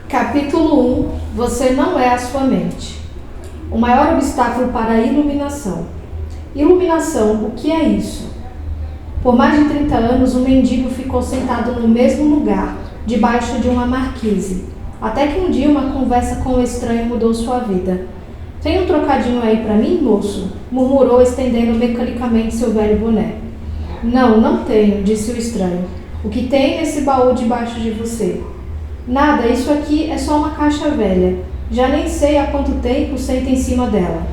Capítulo 1. Você não é a sua mente. O maior obstáculo para a iluminação. Iluminação, o que é isso? Por mais de 30 anos, um mendigo ficou sentado no mesmo lugar, debaixo de uma marquise, até que um dia uma conversa com o estranho mudou sua vida. Tem um trocadinho aí para mim, moço? Murmurou, estendendo mecanicamente seu velho boné. Não tenho, disse o estranho. O que tem nesse baú debaixo de você? Nada, isso aqui é só uma caixa velha. Já nem sei há quanto tempo senta em cima dela.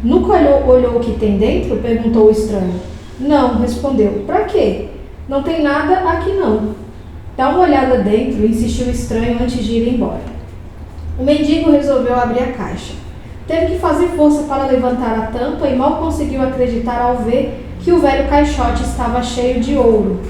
Nunca olhou o que tem dentro? Perguntou o estranho. Não, respondeu. Pra quê? Não tem nada aqui não. Dá uma olhada dentro, insistiu o estranho antes de ir embora. O mendigo resolveu abrir a caixa. Teve que fazer força para levantar a tampa e mal conseguiu acreditar ao ver que o velho caixote estava cheio de ouro.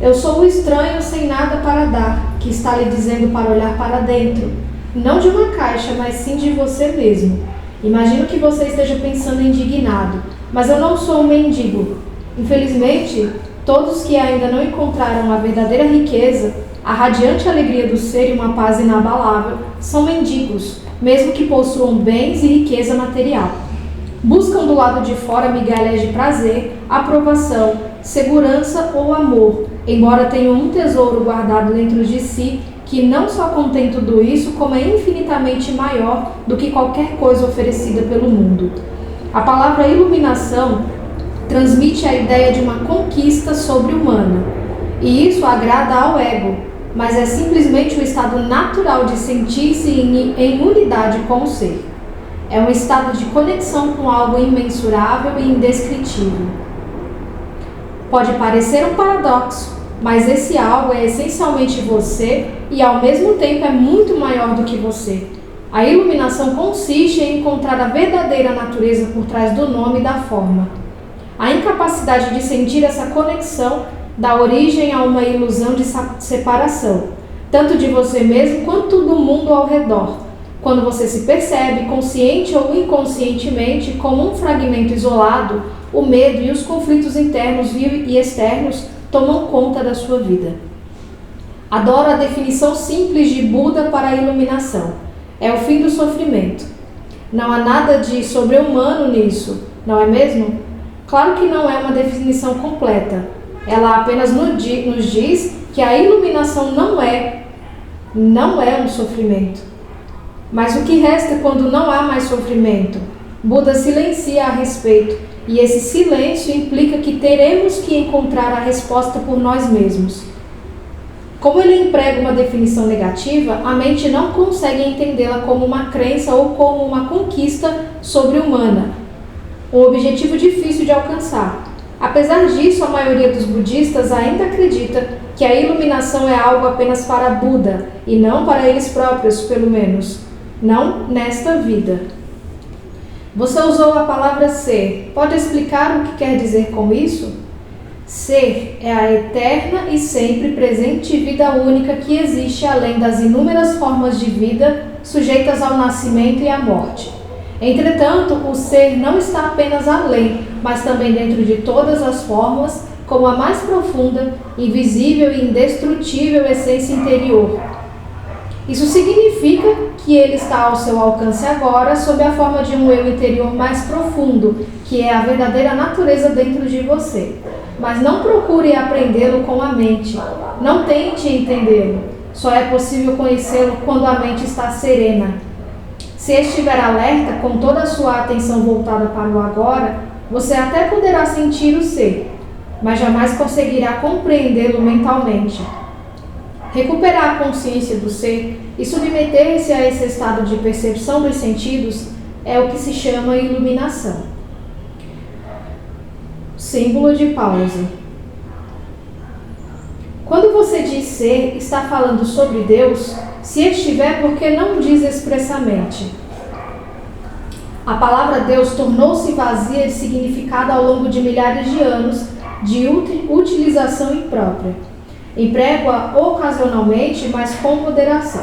Eu sou o estranho sem nada para dar, que está lhe dizendo para olhar para dentro. Não de uma caixa, mas sim de você mesmo. Imagino que você esteja pensando indignado, mas eu não sou um mendigo. Infelizmente, todos que ainda não encontraram a verdadeira riqueza, a radiante alegria do ser e uma paz inabalável, são mendigos, mesmo que possuam bens e riqueza material. Buscam do lado de fora migalhas de prazer, aprovação, segurança ou amor, embora tenham um tesouro guardado dentro de si que não só contém tudo isso, como é infinitamente maior do que qualquer coisa oferecida pelo mundo. A palavra iluminação transmite a ideia de uma conquista sobre-humana, e isso agrada ao ego, mas é simplesmente o estado natural de sentir-se em unidade com o ser. É um estado de conexão com algo imensurável e indescritível. Pode parecer um paradoxo, mas esse algo é essencialmente você e ao mesmo tempo é muito maior do que você. A iluminação consiste em encontrar a verdadeira natureza por trás do nome e da forma. A incapacidade de sentir essa conexão dá origem a uma ilusão de separação, tanto de você mesmo quanto do mundo ao redor, quando você se percebe, consciente ou inconscientemente, como um fragmento isolado. O medo e os conflitos internos e externos tomam conta da sua vida. Adoro a definição simples de Buda para a iluminação. É o fim do sofrimento. Não há nada de sobre-humano nisso, não é mesmo? Claro que não é uma definição completa. Ela apenas nos diz que a iluminação não é um sofrimento. Mas o que resta quando não há mais sofrimento? Buda silencia a respeito, e esse silêncio implica que teremos que encontrar a resposta por nós mesmos. Como ele emprega uma definição negativa, a mente não consegue entendê-la como uma crença ou como uma conquista sobre-humana, um objetivo difícil de alcançar. Apesar disso, a maioria dos budistas ainda acredita que a iluminação é algo apenas para Buda, e não para eles próprios, pelo menos. Não nesta vida. Você usou a palavra ser. Pode explicar o que quer dizer com isso? Ser é a eterna e sempre presente vida única que existe além das inúmeras formas de vida sujeitas ao nascimento e à morte. Entretanto, o ser não está apenas além, mas também dentro de todas as formas, como a mais profunda, invisível e indestrutível essência interior. Isso significa que ele está ao seu alcance agora sob a forma de um eu interior mais profundo, que é a verdadeira natureza dentro de você. Mas não procure aprendê-lo com a mente. Não tente entendê-lo. Só é possível conhecê-lo quando a mente está serena. Se estiver alerta, com toda a sua atenção voltada para o agora, você até poderá sentir o ser, mas jamais conseguirá compreendê-lo mentalmente. Recuperar a consciência do ser e submeter-se a esse estado de percepção dos sentidos é o que se chama iluminação. Símbolo de pausa. Quando você diz ser, está falando sobre Deus? Se estiver, por que não diz expressamente? A palavra Deus tornou-se vazia de significado ao longo de milhares de anos de utilização imprópria. Emprego-a ocasionalmente, mas com moderação.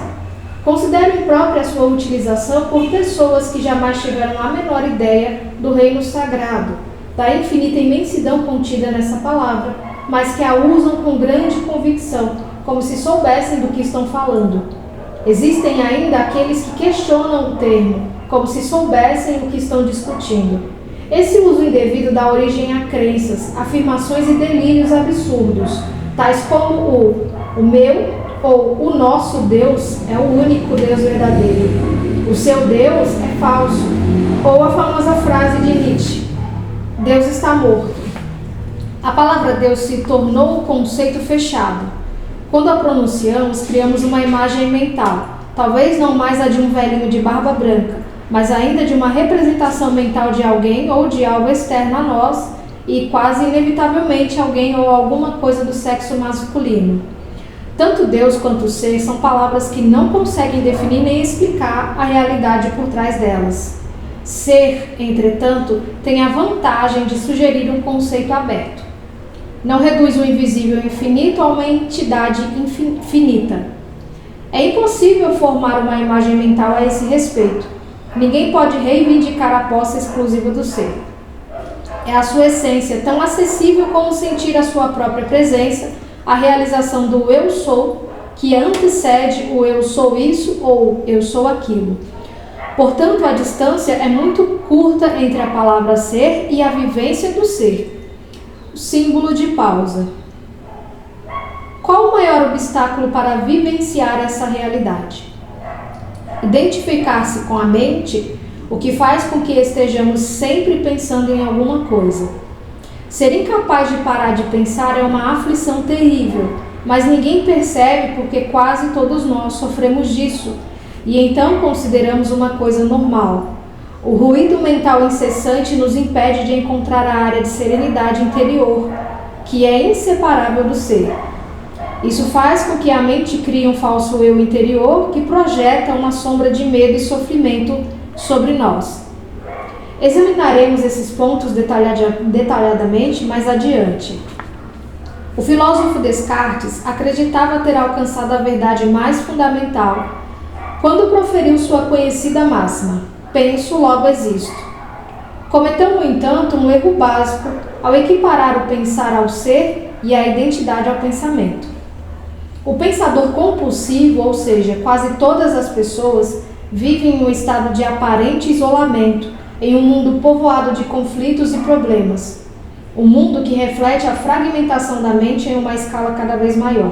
Considero imprópria a sua utilização por pessoas que jamais tiveram a menor ideia do reino sagrado, da infinita imensidão contida nessa palavra, mas que a usam com grande convicção, como se soubessem do que estão falando. Existem ainda aqueles que questionam o termo, como se soubessem o que estão discutindo. Esse uso indevido dá origem a crenças, afirmações e delírios absurdos, tais como o meu ou o nosso Deus é o único Deus verdadeiro, o seu Deus é falso, ou a famosa frase de Nietzsche, Deus está morto. A palavra Deus se tornou um conceito fechado. Quando a pronunciamos, criamos uma imagem mental, talvez não mais a de um velhinho de barba branca, mas ainda de uma representação mental de alguém ou de algo externo a nós e quase inevitavelmente alguém ou alguma coisa do sexo masculino. Tanto Deus quanto o ser são palavras que não conseguem definir nem explicar a realidade por trás delas. Ser, entretanto, tem a vantagem de sugerir um conceito aberto. Não reduz o invisível infinito a uma entidade finita. É impossível formar uma imagem mental a esse respeito. Ninguém pode reivindicar a posse exclusiva do ser. É a sua essência tão acessível como sentir a sua própria presença, a realização do eu sou, que antecede o eu sou isso ou eu sou aquilo. Portanto, a distância é muito curta entre a palavra ser e a vivência do ser. O símbolo de pausa. Qual o maior obstáculo para vivenciar essa realidade? Identificar-se com a mente, o que faz com que estejamos sempre pensando em alguma coisa. Ser incapaz de parar de pensar é uma aflição terrível, mas ninguém percebe porque quase todos nós sofremos disso, e então consideramos uma coisa normal. O ruído mental incessante nos impede de encontrar a área de serenidade interior, que é inseparável do ser. Isso faz com que a mente crie um falso eu interior que projeta uma sombra de medo e sofrimento sobre nós. Examinaremos esses pontos detalhadamente mais adiante. O filósofo Descartes acreditava ter alcançado a verdade mais fundamental quando proferiu sua conhecida máxima: penso, logo existo. Cometeu, no entanto, um erro básico ao equiparar o pensar ao ser e a identidade ao pensamento. O pensador compulsivo, ou seja, quase todas as pessoas, vivem em um estado de aparente isolamento, em um mundo povoado de conflitos e problemas. Um mundo que reflete a fragmentação da mente em uma escala cada vez maior.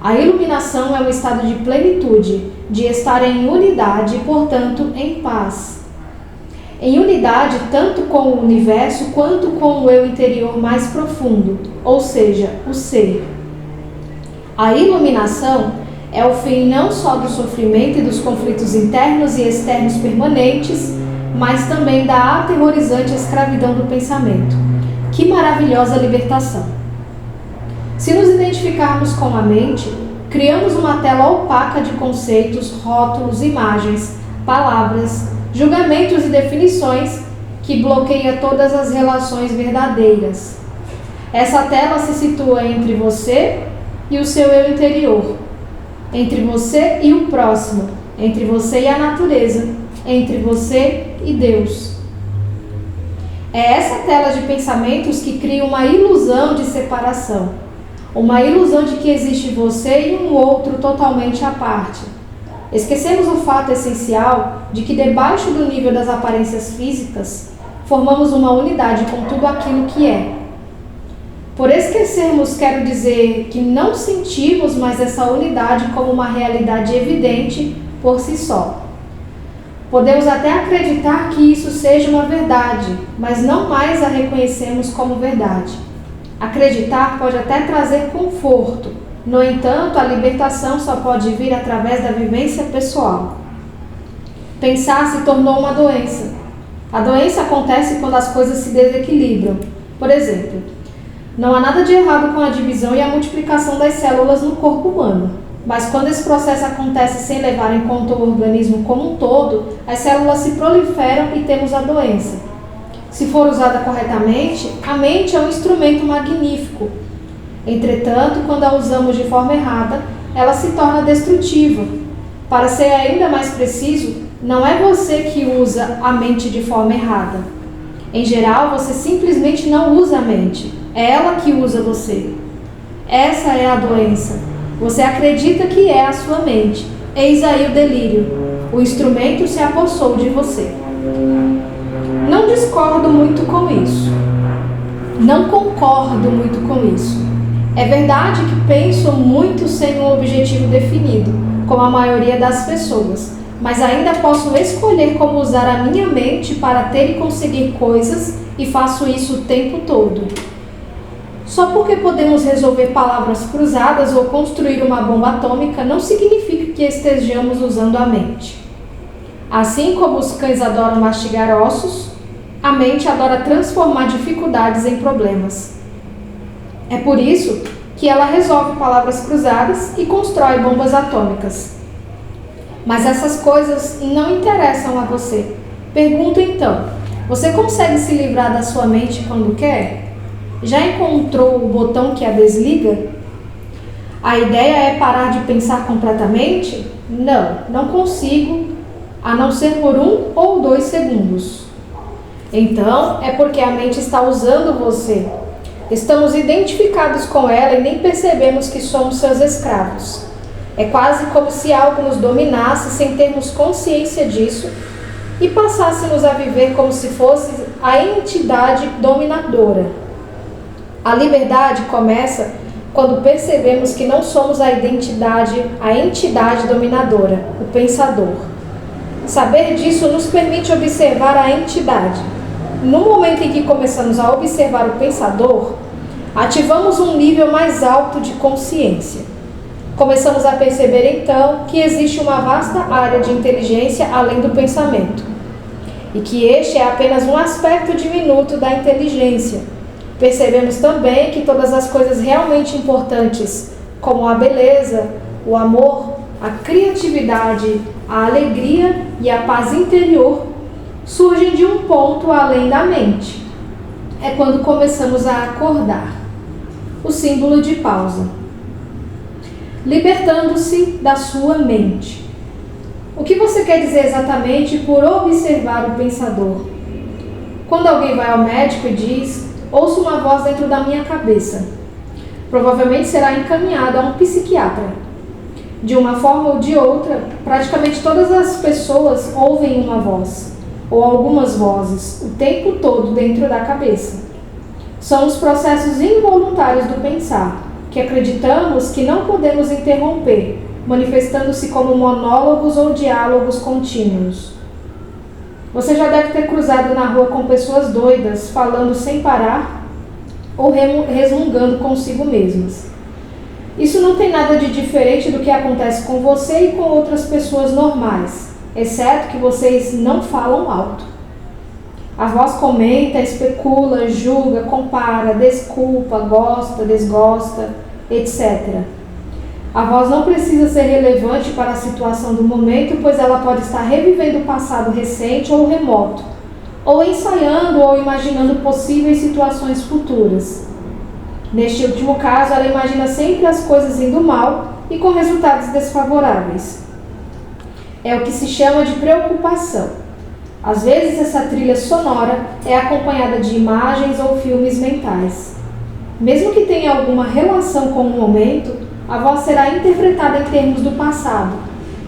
A iluminação é um estado de plenitude, de estar em unidade e, portanto, em paz. Em unidade tanto com o universo quanto com o eu interior mais profundo, ou seja, o ser. A iluminação é o fim não só do sofrimento e dos conflitos internos e externos permanentes, mas também da aterrorizante escravidão do pensamento. Que maravilhosa libertação! Se nos identificarmos com a mente, criamos uma tela opaca de conceitos, rótulos, imagens, palavras, julgamentos e definições que bloqueia todas as relações verdadeiras. Essa tela se situa entre você e o seu eu interior, entre você e o próximo, entre você e a natureza, entre você e Deus. É essa tela de pensamentos que cria uma ilusão de separação, uma ilusão de que existe você e um outro totalmente à parte. Esquecemos o fato essencial de que debaixo do nível das aparências físicas, formamos uma unidade com tudo aquilo que é. Por esquecermos, quero dizer que não sentimos mais essa unidade como uma realidade evidente por si só. Podemos até acreditar que isso seja uma verdade, mas não mais a reconhecemos como verdade. Acreditar pode até trazer conforto. No entanto, a libertação só pode vir através da vivência pessoal. Pensar se tornou uma doença. A doença acontece quando as coisas se desequilibram. Por exemplo, não há nada de errado com a divisão e a multiplicação das células no corpo humano. Mas quando esse processo acontece sem levar em conta o organismo como um todo, as células se proliferam e temos a doença. Se for usada corretamente, a mente é um instrumento magnífico. Entretanto, quando a usamos de forma errada, ela se torna destrutiva. Para ser ainda mais preciso, não é você que usa a mente de forma errada. Em geral, você simplesmente não usa a mente. É ela que usa você. Essa é a doença. Você acredita que é a sua mente, Eis aí o delírio, o instrumento se apossou de você. Não discordo muito com isso. Não concordo muito com isso. É verdade que penso muito sem um objetivo definido, como a maioria das pessoas, mas ainda posso escolher como usar a minha mente para ter e conseguir coisas e faço isso o tempo todo. Só porque podemos resolver palavras cruzadas ou construir uma bomba atômica não significa que estejamos usando a mente. Assim como os cães adoram mastigar ossos, a mente adora transformar dificuldades em problemas. É por isso que ela resolve palavras cruzadas e constrói bombas atômicas. Mas essas coisas não interessam a você. Pergunto então, você consegue se livrar da sua mente quando quer? Já encontrou o botão que a desliga? A ideia é parar de pensar completamente? Não consigo, a não ser por 1 ou 2 segundos. Então, é porque a mente está usando você. Estamos identificados com ela e nem percebemos que somos seus escravos. É quase como se algo nos dominasse sem termos consciência disso e passássemos a viver como se fosse a entidade dominadora. A liberdade começa quando percebemos que não somos a entidade dominadora, o pensador. Saber disso nos permite observar a entidade. No momento em que começamos a observar o pensador, ativamos um nível mais alto de consciência. Começamos a perceber então que existe uma vasta área de inteligência além do pensamento, e que este é apenas um aspecto diminuto da inteligência. Percebemos também que todas as coisas realmente importantes, como a beleza, o amor, a criatividade, a alegria e a paz interior, surgem de um ponto além da mente. É quando começamos a acordar. O símbolo de pausa. Libertando-se da sua mente. O que você quer dizer exatamente por observar o pensador? Quando alguém vai ao médico e diz: ouço uma voz dentro da minha cabeça, provavelmente será encaminhado a um psiquiatra. De uma forma ou de outra, praticamente todas as pessoas ouvem uma voz, ou algumas vozes, o tempo todo dentro da cabeça. São os processos involuntários do pensar, que acreditamos que não podemos interromper, manifestando-se como monólogos ou diálogos contínuos. Você já deve ter cruzado na rua com pessoas doidas, falando sem parar ou resmungando consigo mesmas. Isso não tem nada de diferente do que acontece com você e com outras pessoas normais, exceto que vocês não falam alto. A voz comenta, especula, julga, compara, desculpa, gosta, desgosta, etc. A voz não precisa ser relevante para a situação do momento, pois ela pode estar revivendo o passado recente ou remoto, ou ensaiando ou imaginando possíveis situações futuras. Neste último caso, ela imagina sempre as coisas indo mal e com resultados desfavoráveis. É o que se chama de preocupação. Às vezes, essa trilha sonora é acompanhada de imagens ou filmes mentais. Mesmo que tenha alguma relação com o momento, a voz será interpretada em termos do passado.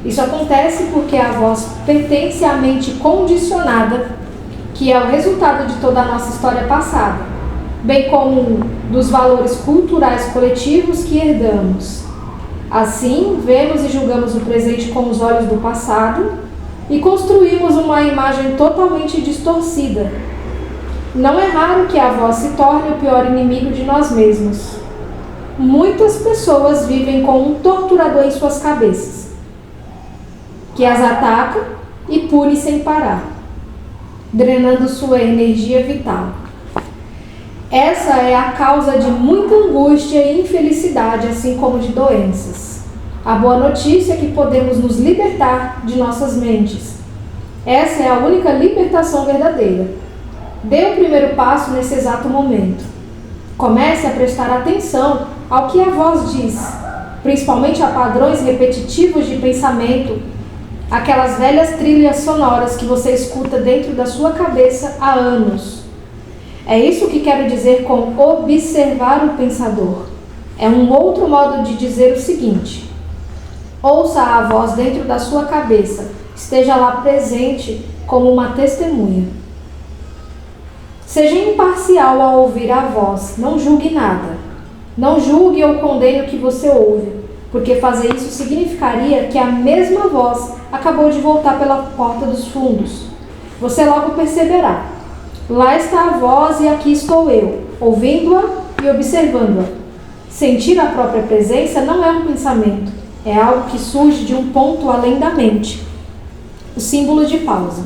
Isso acontece porque a voz pertence à mente condicionada, que é o resultado de toda a nossa história passada, bem como dos valores culturais coletivos que herdamos. Assim, vemos e julgamos o presente com os olhos do passado e construímos uma imagem totalmente distorcida. Não é raro que a voz se torne o pior inimigo de nós mesmos. Muitas pessoas vivem com um torturador em suas cabeças, que as ataca e pune sem parar, drenando sua energia vital. Essa é a causa de muita angústia e infelicidade, assim como de doenças. A boa notícia é que podemos nos libertar de nossas mentes. Essa é a única libertação verdadeira. Dê o primeiro passo nesse exato momento. Comece a prestar atenção ao que a voz diz, principalmente a padrões repetitivos de pensamento, aquelas velhas trilhas sonoras que você escuta dentro da sua cabeça há anos. É isso que quero dizer com observar o pensador. É um outro modo de dizer o seguinte: Ouça a voz dentro da sua cabeça, esteja lá presente como uma testemunha. Seja imparcial ao ouvir a voz, não julgue nada. Não julgue ou condene o que você ouve, porque fazer isso significaria que a mesma voz acabou de voltar pela porta dos fundos. Você logo perceberá. Lá está a voz e aqui estou eu, ouvindo-a e observando-a. Sentir a própria presença não é um pensamento, é algo que surge de um ponto além da mente. O símbolo de pausa.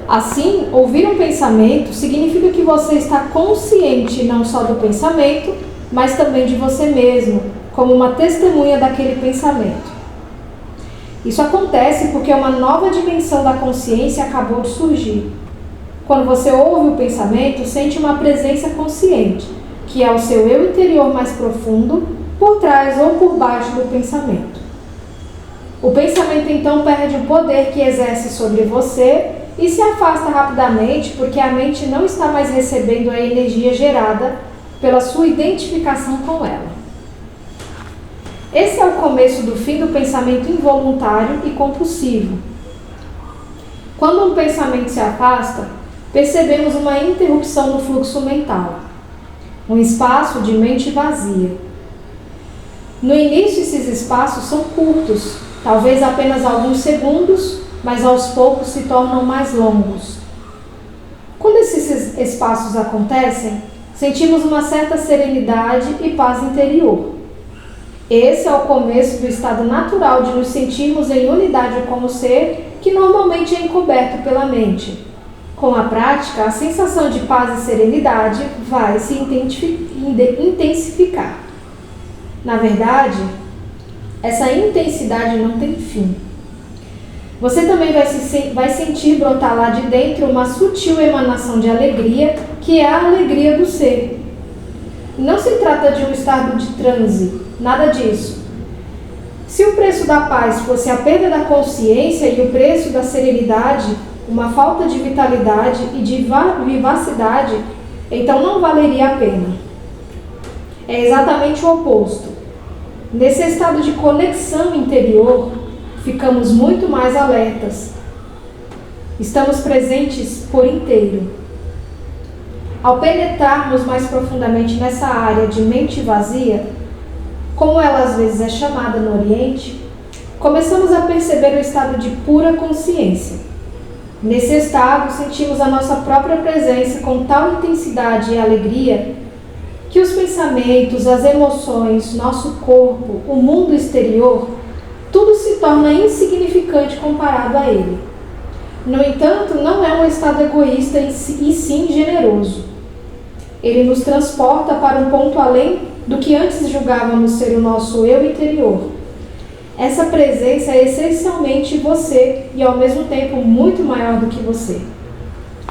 Assim, ouvir um pensamento significa que você está consciente não só do pensamento, mas também de você mesmo, como uma testemunha daquele pensamento. Isso acontece porque uma nova dimensão da consciência acabou de surgir. Quando você ouve o pensamento, sente uma presença consciente, que é o seu eu interior mais profundo, por trás ou por baixo do pensamento. O pensamento então perde o poder que exerce sobre você e se afasta rapidamente porque a mente não está mais recebendo a energia gerada pela sua identificação com ela. Esse é o começo do fim do pensamento involuntário e compulsivo. Quando um pensamento se afasta, percebemos uma interrupção no fluxo mental, um espaço de mente vazia. No início, esses espaços são curtos, talvez apenas alguns segundos, mas aos poucos se tornam mais longos. Quando esses espaços acontecem, sentimos uma certa serenidade e paz interior. Esse é o começo do estado natural de nos sentirmos em unidade com o ser, que normalmente é encoberto pela mente. Com a prática, a sensação de paz e serenidade vai se intensificar. Na verdade, essa intensidade não tem fim. Você também vai sentir brotar lá de dentro uma sutil emanação de alegria, que é a alegria do ser. Não se trata de um estado de transe, nada disso. Se o preço da paz fosse a perda da consciência e o preço da serenidade, uma falta de vitalidade e de vivacidade, então não valeria a pena. É exatamente o oposto. Nesse estado de conexão interior, ficamos muito mais alertas. Estamos presentes por inteiro. Ao penetrarmos mais profundamente nessa área de mente vazia, como ela às vezes é chamada no Oriente, começamos a perceber o estado de pura consciência. Nesse estado, sentimos a nossa própria presença com tal intensidade e alegria que os pensamentos, as emoções, nosso corpo, o mundo exterior, tudo se torna insignificante comparado a ele. No entanto, não é um estado egoísta e sim generoso. Ele nos transporta para um ponto além do que antes julgávamos ser o nosso eu interior. Essa presença é essencialmente você e ao mesmo tempo muito maior do que você.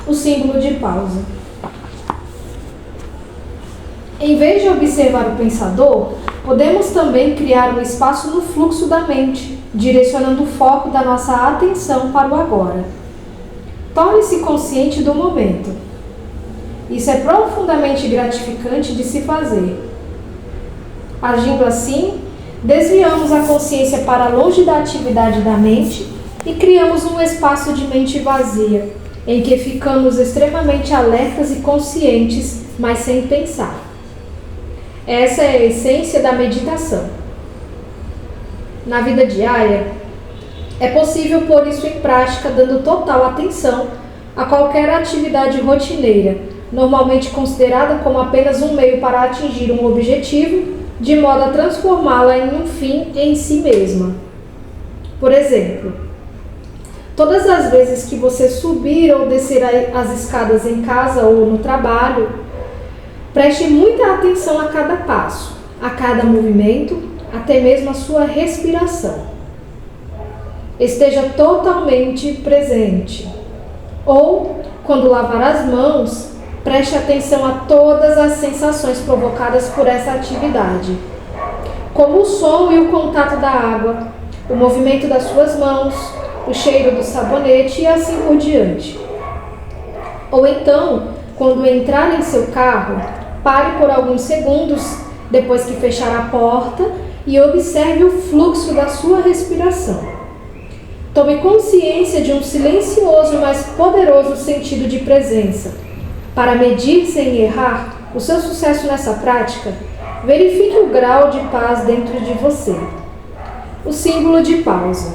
O símbolo de pausa. Em vez de observar o pensador, podemos também criar um espaço no fluxo da mente, direcionando o foco da nossa atenção para o agora. Torne-se consciente do momento. Isso é profundamente gratificante de se fazer. Agindo assim, desviamos a consciência para longe da atividade da mente e criamos um espaço de mente vazia, em que ficamos extremamente alertas e conscientes, mas sem pensar. Essa é a essência da meditação. Na vida diária, é possível pôr isso em prática dando total atenção a qualquer atividade rotineira, normalmente considerada como apenas um meio para atingir um objetivo, de modo a transformá-la em um fim em si mesma. Por exemplo, todas as vezes que você subir ou descer as escadas em casa ou no trabalho, preste muita atenção a cada passo, a cada movimento, até mesmo a sua respiração. Esteja totalmente presente. Ou, quando lavar as mãos, preste atenção a todas as sensações provocadas por essa atividade, como o som e o contato da água, o movimento das suas mãos, o cheiro do sabonete e assim por diante. Ou então, quando entrar em seu carro, pare por alguns segundos depois que fechar a porta e observe o fluxo da sua respiração. Tome consciência de um silencioso, mas poderoso sentido de presença. Para medir sem errar o seu sucesso nessa prática, verifique o grau de paz dentro de você. O símbolo de pausa.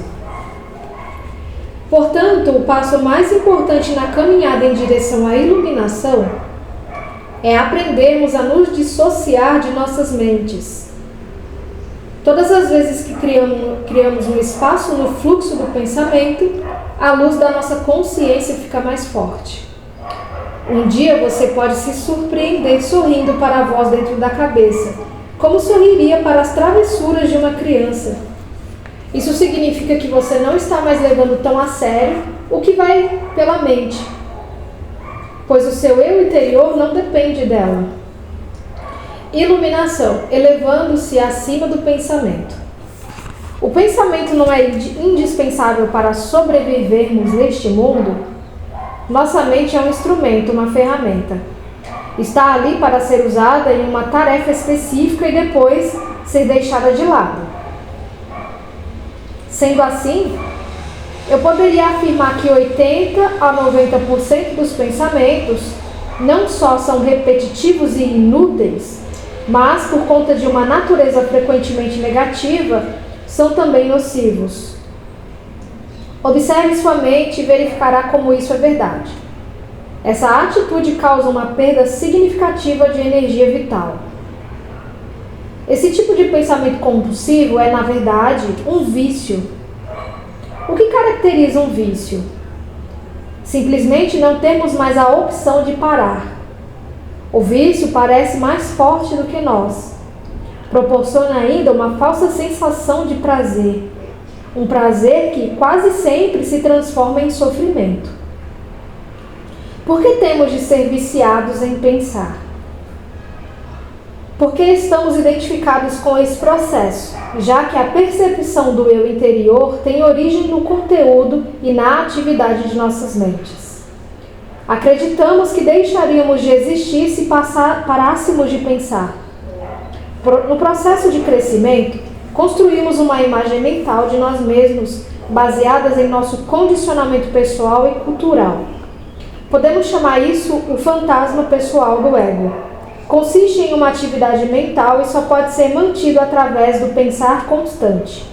Portanto, o passo mais importante na caminhada em direção à iluminação é aprendermos a nos dissociar de nossas mentes. Todas as vezes que criamos um espaço no fluxo do pensamento, a luz da nossa consciência fica mais forte. Um dia você pode se surpreender sorrindo para a voz dentro da cabeça, como sorriria para as travessuras de uma criança. Isso significa que você não está mais levando tão a sério o que vai pela mente, pois o seu eu interior não depende dela. Iluminação, elevando-se acima do pensamento. O pensamento não é indispensável para sobrevivermos neste mundo? Nossa mente é um instrumento, uma ferramenta. Está ali para ser usada em uma tarefa específica e depois ser deixada de lado. Sendo assim, eu poderia afirmar que 80 a 90% dos pensamentos não só são repetitivos e inúteis, mas, por conta de uma natureza frequentemente negativa, são também nocivos. Observe sua mente e verificará como isso é verdade. Essa atitude causa uma perda significativa de energia vital. Esse tipo de pensamento compulsivo é, na verdade, um vício. O que caracteriza um vício? Simplesmente não temos mais a opção de parar. O vício parece mais forte do que nós. Proporciona ainda uma falsa sensação de prazer. Um prazer que quase sempre se transforma em sofrimento. Por que temos de ser viciados em pensar? Porque estamos identificados com esse processo, já que a percepção do eu interior tem origem no conteúdo e na atividade de nossas mentes. Acreditamos que deixaríamos de existir se parássemos de pensar. No processo de crescimento, construímos uma imagem mental de nós mesmos, baseadas em nosso condicionamento pessoal e cultural. Podemos chamar isso o fantasma pessoal do ego. Consiste em uma atividade mental e só pode ser mantido através do pensar constante.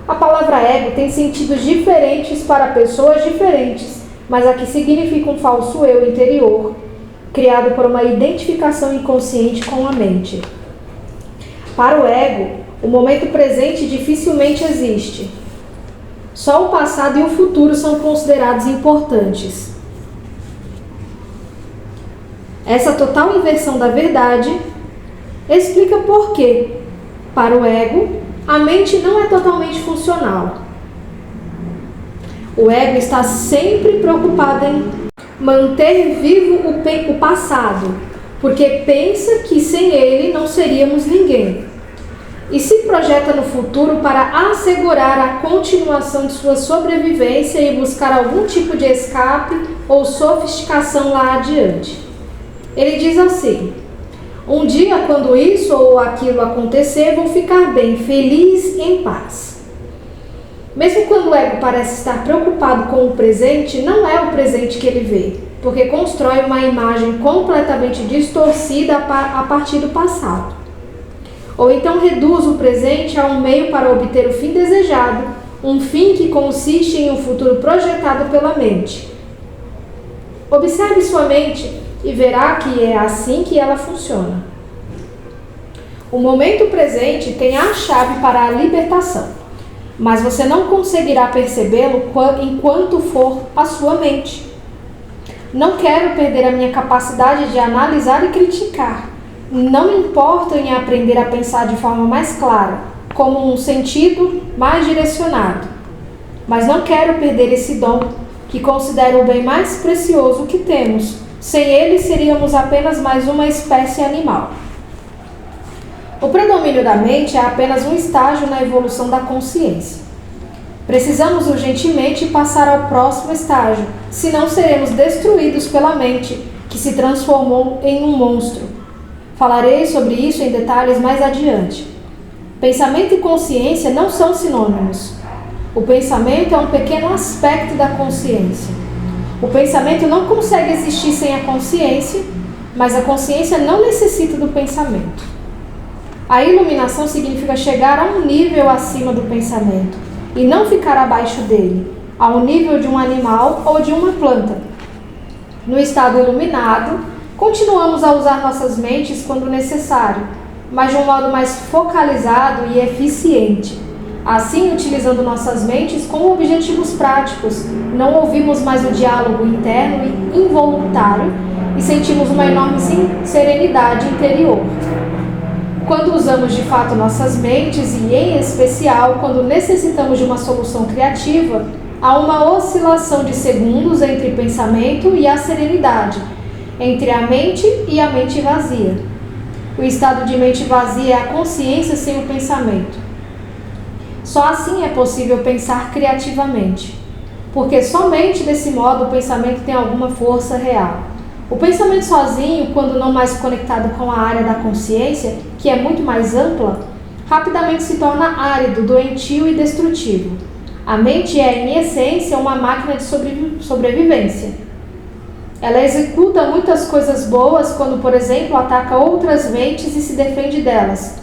A palavra ego tem sentidos diferentes para pessoas diferentes, mas aqui significa um falso eu interior, criado por uma identificação inconsciente com a mente. Para o ego, o momento presente dificilmente existe. Só o passado e o futuro são considerados importantes. Essa total inversão da verdade explica por que, para o ego, a mente não é totalmente funcional. O ego está sempre preocupado em manter vivo o passado, porque pensa que sem ele não seríamos ninguém. E se projeta no futuro para assegurar a continuação de sua sobrevivência e buscar algum tipo de escape ou sofisticação lá adiante. Ele diz assim: um dia, quando isso ou aquilo acontecer, vou ficar bem, feliz, em paz. Mesmo quando o ego parece estar preocupado com o presente, não é o presente que ele vê, porque constrói uma imagem completamente distorcida a partir do passado. Ou então reduz o presente a um meio para obter o fim desejado, um fim que consiste em um futuro projetado pela mente. Observe sua mente e verá que é assim que ela funciona. O momento presente tem a chave para a libertação, mas você não conseguirá percebê-lo enquanto for a sua mente. Não quero perder a minha capacidade de analisar e criticar. Não me importo em aprender a pensar de forma mais clara, como um sentido mais direcionado. Mas não quero perder esse dom, que considero o bem mais precioso que temos. Sem ele, seríamos apenas mais uma espécie animal. O predomínio da mente é apenas um estágio na evolução da consciência. Precisamos urgentemente passar ao próximo estágio, senão seremos destruídos pela mente, que se transformou em um monstro. Falarei sobre isso em detalhes mais adiante. Pensamento e consciência não são sinônimos. O pensamento é um pequeno aspecto da consciência. O pensamento não consegue existir sem a consciência, mas a consciência não necessita do pensamento. A iluminação significa chegar a um nível acima do pensamento e não ficar abaixo dele, ao nível de um animal ou de uma planta. No estado iluminado, continuamos a usar nossas mentes quando necessário, mas de um modo mais focalizado e eficiente. Assim, utilizando nossas mentes com objetivos práticos, não ouvimos mais o diálogo interno e involuntário e sentimos uma enorme serenidade interior. Quando usamos de fato nossas mentes e, em especial, quando necessitamos de uma solução criativa, há uma oscilação de segundos entre o pensamento e a serenidade, entre a mente e a mente vazia. O estado de mente vazia é a consciência sem o pensamento. Só assim é possível pensar criativamente, porque somente desse modo o pensamento tem alguma força real. O pensamento sozinho, quando não mais conectado com a área da consciência, que é muito mais ampla, rapidamente se torna árido, doentio e destrutivo. A mente é, em essência, uma máquina de sobrevivência. Ela executa muitas coisas boas quando, por exemplo, ataca outras mentes e se defende delas.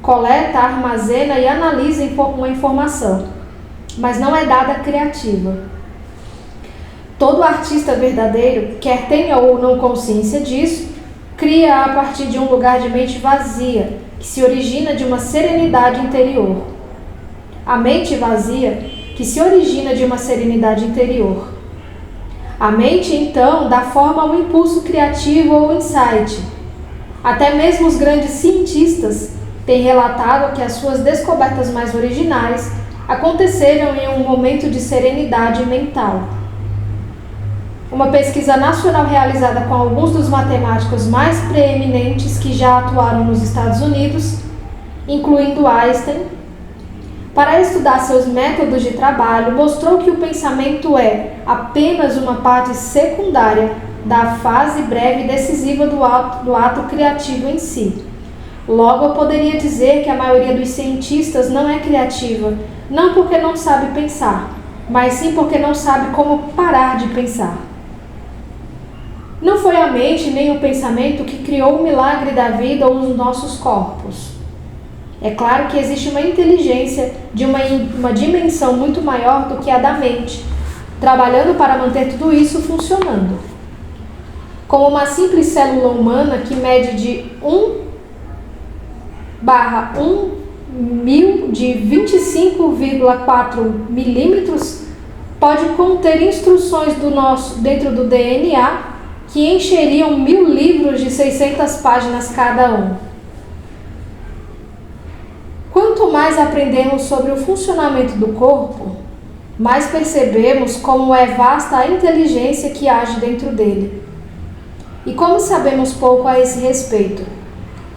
Coleta, armazena e analisa uma informação, mas não é dada criativa. Todo artista verdadeiro, quer tenha ou não consciência disso, cria a partir de um lugar de mente vazia, que se origina de uma serenidade interior. A mente vazia, que se origina de uma serenidade interior. A mente, então, dá forma ao impulso criativo ou insight. Até mesmo os grandes cientistas têm relatado que as suas descobertas mais originais aconteceram em um momento de serenidade mental. Uma pesquisa nacional realizada com alguns dos matemáticos mais preeminentes que já atuaram nos Estados Unidos, incluindo Einstein, para estudar seus métodos de trabalho, mostrou que o pensamento é apenas uma parte secundária da fase breve e decisiva do ato criativo em si. Logo, eu poderia dizer que a maioria dos cientistas não é criativa, não porque não sabe pensar, mas sim porque não sabe como parar de pensar. Não foi a mente nem o pensamento que criou o milagre da vida ou os nossos corpos. É claro que existe uma inteligência de uma dimensão muito maior do que a da mente, trabalhando para manter tudo isso funcionando. Como uma simples célula humana que mede de 1/1000 de 25,4 milímetros, pode conter instruções dentro do DNA que encheriam 1000 livros de 600 páginas cada um. Quanto mais aprendemos sobre o funcionamento do corpo, mais percebemos como é vasta a inteligência que age dentro dele. E como sabemos pouco a esse respeito,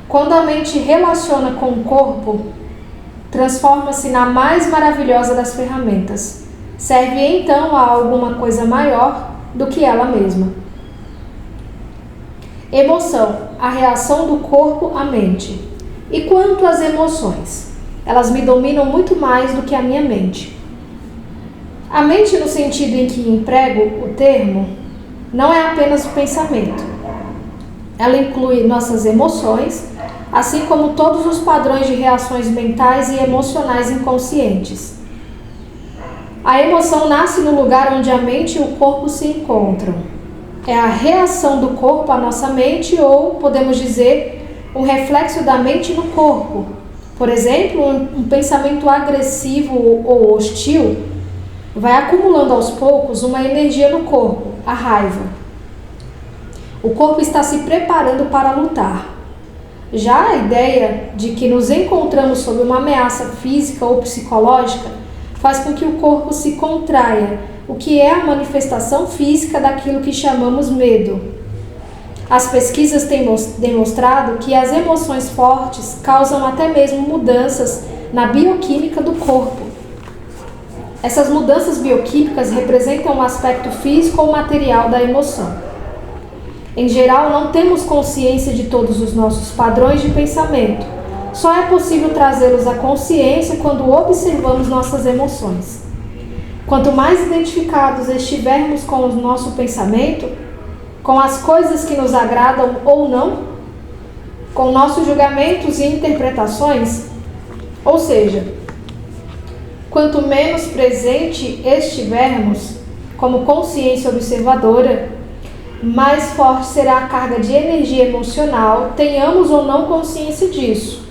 quando a mente relaciona com o corpo, transforma-se na mais maravilhosa das ferramentas. Serve então a alguma coisa maior do que ela mesma. Emoção, a reação do corpo à mente. E quanto às emoções? Elas me dominam muito mais do que a minha mente. A mente, no sentido em que emprego o termo, não é apenas o pensamento. Ela inclui nossas emoções, assim como todos os padrões de reações mentais e emocionais inconscientes. A emoção nasce no lugar onde a mente e o corpo se encontram. É a reação do corpo à nossa mente, ou, podemos dizer, um reflexo da mente no corpo. Por exemplo, um pensamento agressivo ou hostil vai acumulando aos poucos uma energia no corpo, a raiva. O corpo está se preparando para lutar. Já a ideia de que nos encontramos sob uma ameaça física ou psicológica faz com que o corpo se contraia, o que é a manifestação física daquilo que chamamos medo. As pesquisas têm demonstrado que as emoções fortes causam até mesmo mudanças na bioquímica do corpo. Essas mudanças bioquímicas representam um aspecto físico ou material da emoção. Em geral, não temos consciência de todos os nossos padrões de pensamento, só é possível trazê-los à consciência quando observamos nossas emoções. Quanto mais identificados estivermos com o nosso pensamento, com as coisas que nos agradam ou não, com nossos julgamentos e interpretações, ou seja, quanto menos presente estivermos como consciência observadora, mais forte será a carga de energia emocional, tenhamos ou não consciência disso.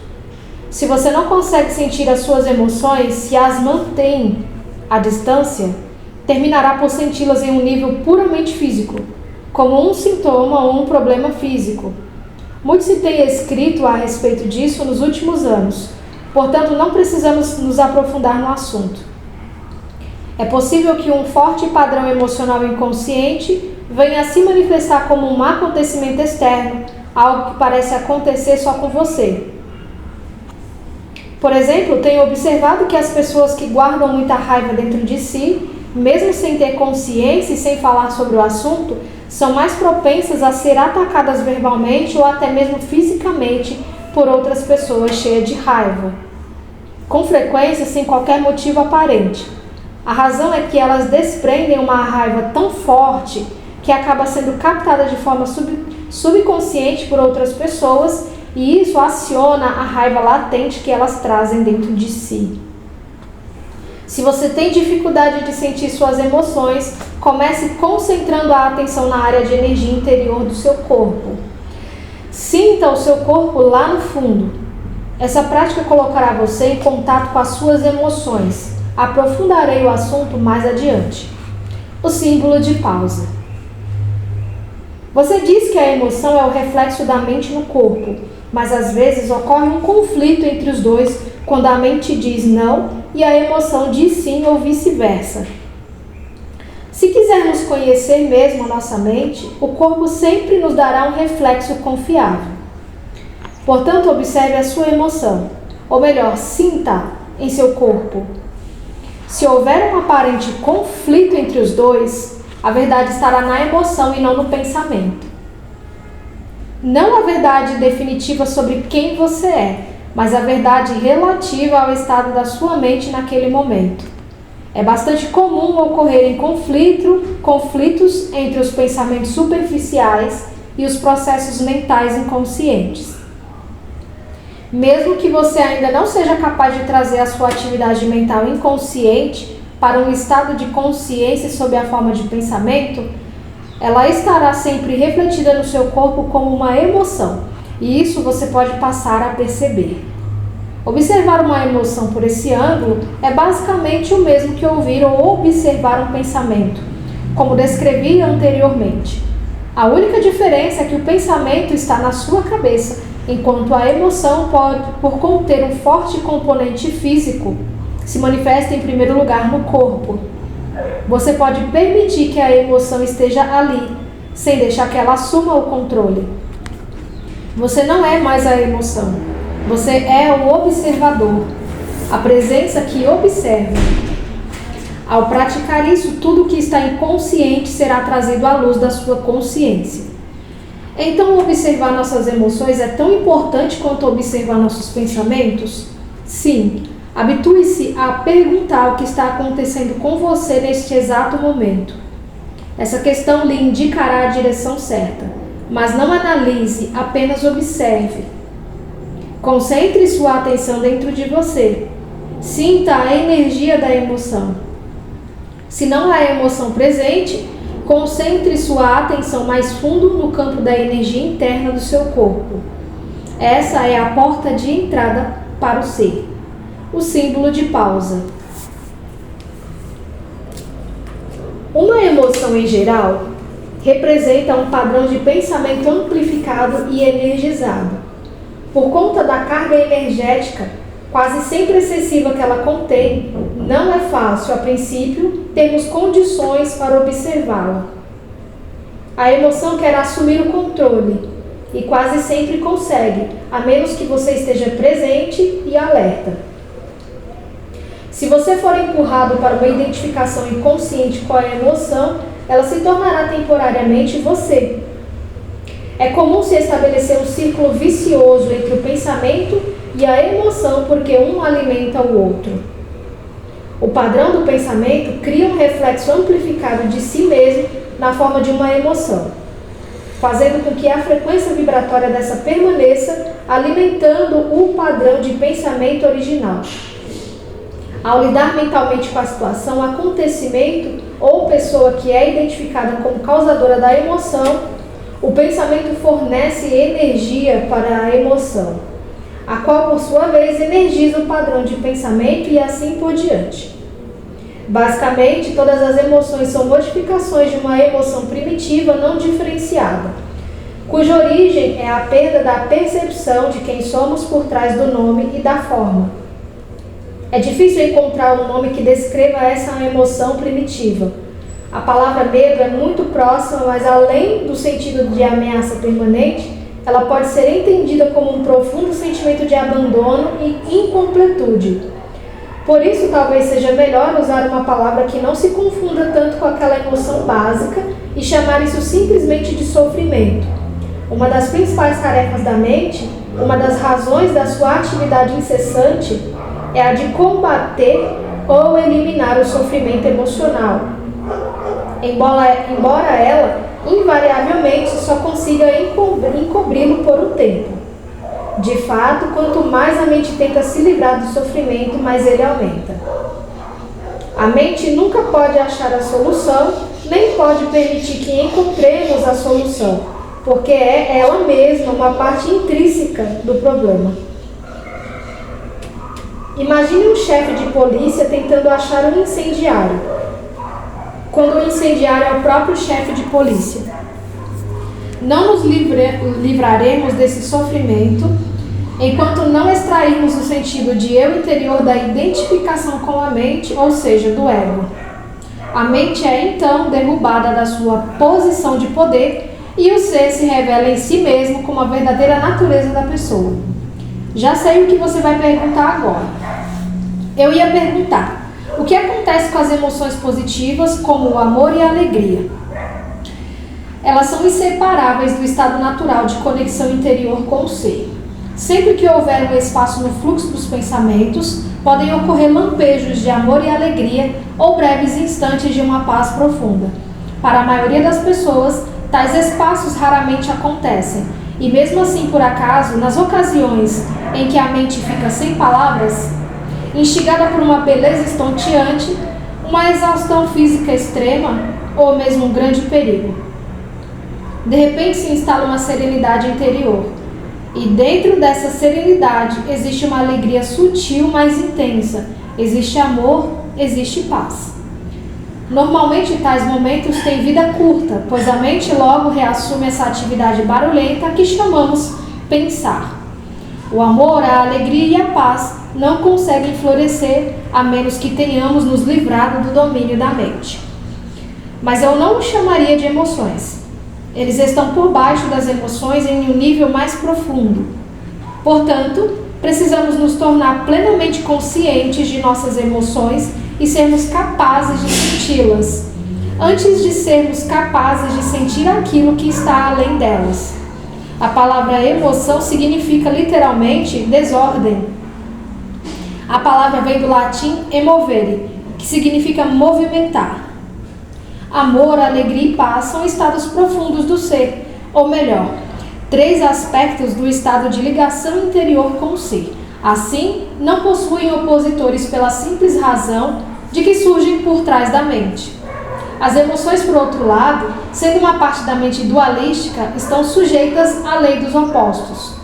Se você não consegue sentir as suas emoções, se as mantém à distância, terminará por senti-las em um nível puramente físico, como um sintoma ou um problema físico. Muito se tem escrito a respeito disso nos últimos anos, portanto não precisamos nos aprofundar no assunto. É possível que um forte padrão emocional inconsciente venha a se manifestar como um acontecimento externo, algo que parece acontecer só com você. Por exemplo, tenho observado que as pessoas que guardam muita raiva dentro de si, mesmo sem ter consciência e sem falar sobre o assunto, são mais propensas a ser atacadas verbalmente ou até mesmo fisicamente por outras pessoas cheias de raiva, com frequência sem qualquer motivo aparente. A razão é que elas desprendem uma raiva tão forte que acaba sendo captada de forma subconsciente por outras pessoas, e isso aciona a raiva latente que elas trazem dentro de si. Se você tem dificuldade de sentir suas emoções, comece concentrando a atenção na área de energia interior do seu corpo. Sinta o seu corpo lá no fundo. Essa prática colocará você em contato com as suas emoções. Aprofundarei o assunto mais adiante. O símbolo de pausa. Você diz que a emoção é o reflexo da mente no corpo, mas às vezes ocorre um conflito entre os dois quando a mente diz não e a emoção diz sim ou vice-versa. Se quisermos conhecer mesmo a nossa mente, o corpo sempre nos dará um reflexo confiável. Portanto, observe a sua emoção, ou melhor, sinta em seu corpo. Se houver um aparente conflito entre os dois, a verdade estará na emoção e não no pensamento. Não a verdade definitiva sobre quem você é, mas a verdade relativa ao estado da sua mente naquele momento. É bastante comum ocorrerem conflitos entre os pensamentos superficiais e os processos mentais inconscientes. Mesmo que você ainda não seja capaz de trazer a sua atividade mental inconsciente para um estado de consciência sob a forma de pensamento, ela estará sempre refletida no seu corpo como uma emoção, e isso você pode passar a perceber. Observar uma emoção por esse ângulo é basicamente o mesmo que ouvir ou observar um pensamento, como descrevi anteriormente. A única diferença é que o pensamento está na sua cabeça, enquanto a emoção pode, por conter um forte componente físico, se manifesta em primeiro lugar no corpo. Você pode permitir que a emoção esteja ali, sem deixar que ela assuma o controle. Você não é mais a emoção. Você é o observador, a presença que observa. Ao praticar isso, tudo que está inconsciente será trazido à luz da sua consciência. Então, observar nossas emoções é tão importante quanto observar nossos pensamentos? Sim. Habitue-se a perguntar o que está acontecendo com você neste exato momento. Essa questão lhe indicará a direção certa, mas não analise, apenas observe. Concentre sua atenção dentro de você. Sinta a energia da emoção. Se não há emoção presente, concentre sua atenção mais fundo no campo da energia interna do seu corpo. Essa é a porta de entrada para o ser. O símbolo de pausa. Uma emoção em geral representa um padrão de pensamento amplificado e energizado. Por conta da carga energética quase sempre excessiva que ela contém, não é fácil, a princípio, termos condições para observá-la. A emoção quer assumir o controle e quase sempre consegue, a menos que você esteja presente e alerta. Se você for empurrado para uma identificação inconsciente com a emoção, ela se tornará temporariamente você. É comum se estabelecer um círculo vicioso entre o pensamento e a emoção porque um alimenta o outro. O padrão do pensamento cria um reflexo amplificado de si mesmo na forma de uma emoção, fazendo com que a frequência vibratória dessa permaneça alimentando o padrão de pensamento original. Ao lidar mentalmente com a situação, acontecimento ou pessoa que é identificada como causadora da emoção, o pensamento fornece energia para a emoção, a qual, por sua vez, energiza o padrão de pensamento e assim por diante. Basicamente, todas as emoções são modificações de uma emoção primitiva não diferenciada, cuja origem é a perda da percepção de quem somos por trás do nome e da forma. É difícil encontrar um nome que descreva essa emoção primitiva. A palavra medo é muito próxima, mas além do sentido de ameaça permanente, ela pode ser entendida como um profundo sentimento de abandono e incompletude. Por isso, talvez seja melhor usar uma palavra que não se confunda tanto com aquela emoção básica e chamar isso simplesmente de sofrimento. Uma das principais tarefas da mente, uma das razões da sua atividade incessante, é a de combater ou eliminar o sofrimento emocional, embora ela, invariavelmente, só consiga encobri-lo por um tempo. De fato, quanto mais a mente tenta se livrar do sofrimento, mais ele aumenta. A mente nunca pode achar a solução, nem pode permitir que encontremos a solução, porque é ela mesma uma parte intrínseca do problema. Imagine um chefe de polícia tentando achar um incendiário, quando o incendiário é o próprio chefe de polícia. Não nos livraremos desse sofrimento enquanto não extrairmos o sentido de eu interior da identificação com a mente, ou seja, do ego. A mente é então derrubada da sua posição de poder e o ser se revela em si mesmo como a verdadeira natureza da pessoa. Já sei o que você vai perguntar agora. Eu ia perguntar, o que acontece com as emoções positivas, como o amor e a alegria? Elas são inseparáveis do estado natural de conexão interior com o ser. Sempre que houver um espaço no fluxo dos pensamentos, podem ocorrer lampejos de amor e alegria ou breves instantes de uma paz profunda. Para a maioria das pessoas, tais espaços raramente acontecem, e mesmo assim, por acaso, nas ocasiões em que a mente fica sem palavras, instigada por uma beleza estonteante, uma exaustão física extrema ou mesmo um grande perigo. De repente se instala uma serenidade interior, e dentro dessa serenidade existe uma alegria sutil, mais intensa, existe amor, existe paz. Normalmente tais momentos têm vida curta, pois a mente logo reassume essa atividade barulhenta que chamamos pensar. O amor, a alegria e a paz não conseguem florescer a menos que tenhamos nos livrado do domínio da mente. Mas eu não os chamaria de emoções. Eles estão por baixo das emoções em um nível mais profundo. Portanto, precisamos nos tornar plenamente conscientes de nossas emoções e sermos capazes de senti-las, antes de sermos capazes de sentir aquilo que está além delas. A palavra emoção significa literalmente desordem. A palavra vem do latim emovere, que significa movimentar. Amor, alegria e paz são estados profundos do ser, ou melhor, 3 aspectos do estado de ligação interior com o ser. Assim, não possuem opositores pela simples razão de que surgem por trás da mente. As emoções, por outro lado, sendo uma parte da mente dualística, estão sujeitas à lei dos opostos.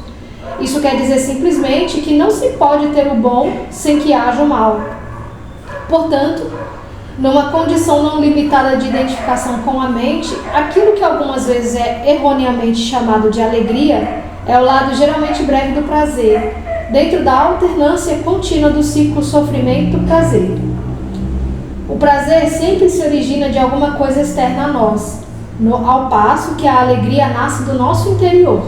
Isso quer dizer simplesmente que não se pode ter o bom sem que haja o mal. Portanto, numa condição não limitada de identificação com a mente, aquilo que algumas vezes é erroneamente chamado de alegria é o lado geralmente breve do prazer, dentro da alternância contínua do ciclo sofrimento-prazer. O prazer sempre se origina de alguma coisa externa a nós, ao passo que a alegria nasce do nosso interior.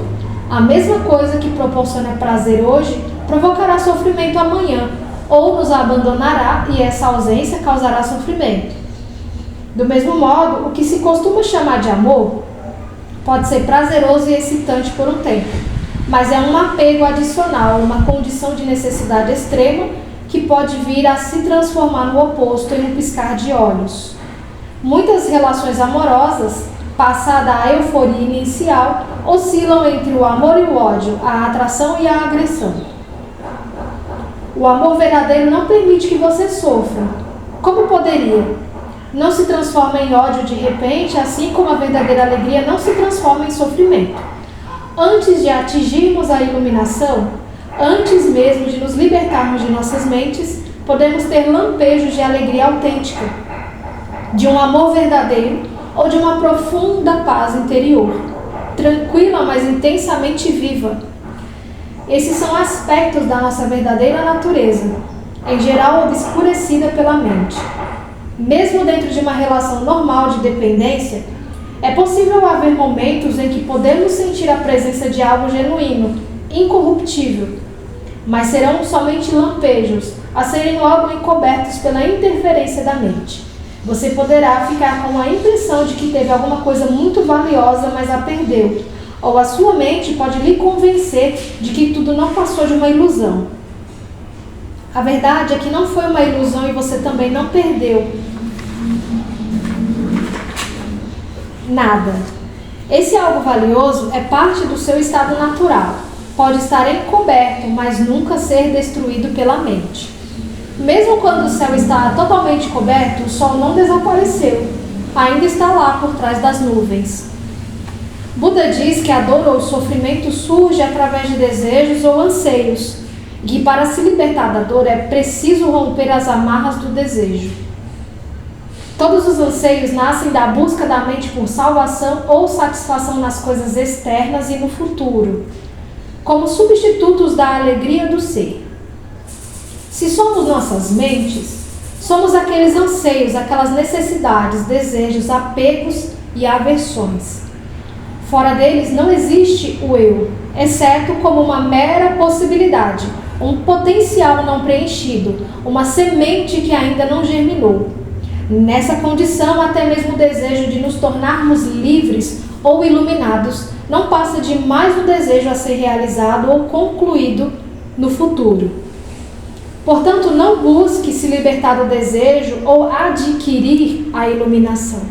A mesma coisa que proporciona prazer hoje provocará sofrimento amanhã, ou nos abandonará e essa ausência causará sofrimento. Do mesmo modo, o que se costuma chamar de amor pode ser prazeroso e excitante por um tempo, mas é um apego adicional, uma condição de necessidade extrema que pode vir a se transformar no oposto em um piscar de olhos. Muitas relações amorosas, passada a euforia inicial, oscilam entre o amor e o ódio, a atração e a agressão. O amor verdadeiro não permite que você sofra. Como poderia? Não se transforma em ódio de repente, assim como a verdadeira alegria não se transforma em sofrimento. Antes de atingirmos a iluminação, antes mesmo de nos libertarmos de nossas mentes, podemos ter lampejos de alegria autêntica, de um amor verdadeiro ou de uma profunda paz interior, tranquila, mas intensamente viva. Esses são aspectos da nossa verdadeira natureza, em geral obscurecida pela mente. Mesmo dentro de uma relação normal de dependência, é possível haver momentos em que podemos sentir a presença de algo genuíno, incorruptível, mas serão somente lampejos, a serem logo encobertos pela interferência da mente. Você poderá ficar com a impressão de que teve alguma coisa muito valiosa, mas a perdeu, ou a sua mente pode lhe convencer de que tudo não passou de uma ilusão. A verdade é que não foi uma ilusão e você também não perdeu nada. Esse algo valioso é parte do seu estado natural. Pode estar encoberto, mas nunca ser destruído pela mente. Mesmo quando o céu está totalmente coberto, o sol não desapareceu. Ainda está lá por trás das nuvens. Buda diz que a dor ou o sofrimento surge através de desejos ou anseios, e que para se libertar da dor é preciso romper as amarras do desejo. Todos os anseios nascem da busca da mente por salvação ou satisfação nas coisas externas e no futuro, como substitutos da alegria do ser. Se somos nossas mentes, somos aqueles anseios, aquelas necessidades, desejos, apegos e aversões. Fora deles não existe o eu, exceto como uma mera possibilidade, um potencial não preenchido, uma semente que ainda não germinou. Nessa condição, até mesmo o desejo de nos tornarmos livres ou iluminados não passa de mais um desejo a ser realizado ou concluído no futuro. Portanto, não busque se libertar do desejo ou adquirir a iluminação.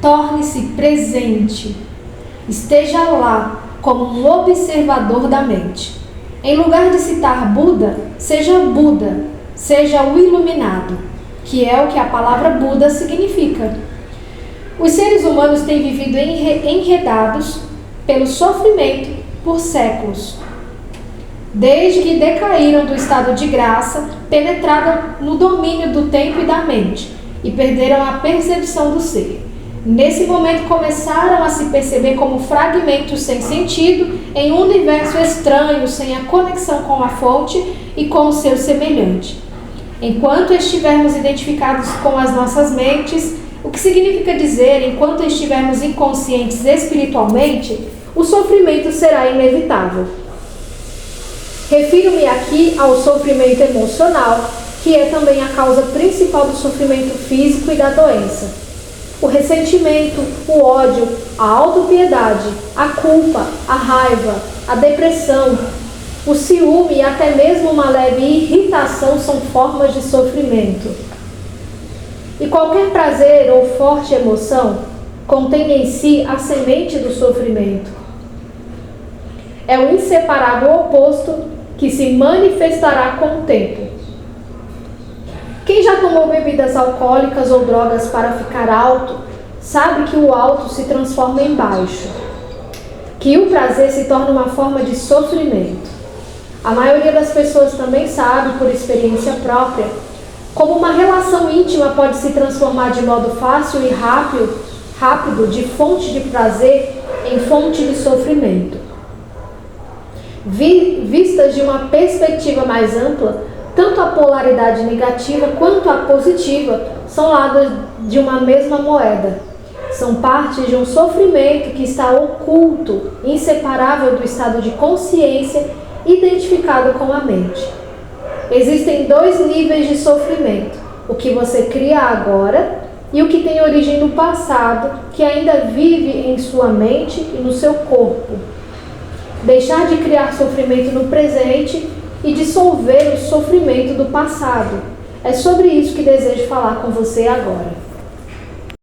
Torne-se presente. Esteja lá como um observador da mente. Em lugar de citar Buda, seja o iluminado, que é o que a palavra Buda significa. Os seres humanos têm vivido enredados pelo sofrimento por séculos. Desde que decaíram do estado de graça, penetraram no domínio do tempo e da mente e perderam a percepção do ser. Nesse momento começaram a se perceber como fragmentos sem sentido em um universo estranho, sem a conexão com a fonte e com o seu semelhante. Enquanto estivermos identificados com as nossas mentes, o que significa dizer, enquanto estivermos inconscientes espiritualmente, o sofrimento será inevitável. Refiro-me aqui ao sofrimento emocional, que é também a causa principal do sofrimento físico e da doença. O ressentimento, o ódio, a autopiedade, a culpa, a raiva, a depressão, o ciúme e até mesmo uma leve irritação são formas de sofrimento. E qualquer prazer ou forte emoção contém em si a semente do sofrimento. É o inseparável oposto que se manifestará com o tempo. Quem já tomou bebidas alcoólicas ou drogas para ficar alto, sabe que o alto se transforma em baixo, que o prazer se torna uma forma de sofrimento. A maioria das pessoas também sabe, por experiência própria, como uma relação íntima pode se transformar de modo fácil e rápido de fonte de prazer em fonte de sofrimento. Vistas de uma perspectiva mais ampla, tanto a polaridade negativa quanto a positiva são lados de uma mesma moeda. São partes de um sofrimento que está oculto, inseparável do estado de consciência identificado com a mente. Existem dois níveis de sofrimento: o que você cria agora e o que tem origem no passado, que ainda vive em sua mente e no seu corpo. deixar de criar sofrimento no presente e dissolver o sofrimento do passado. É sobre isso que desejo falar com você agora.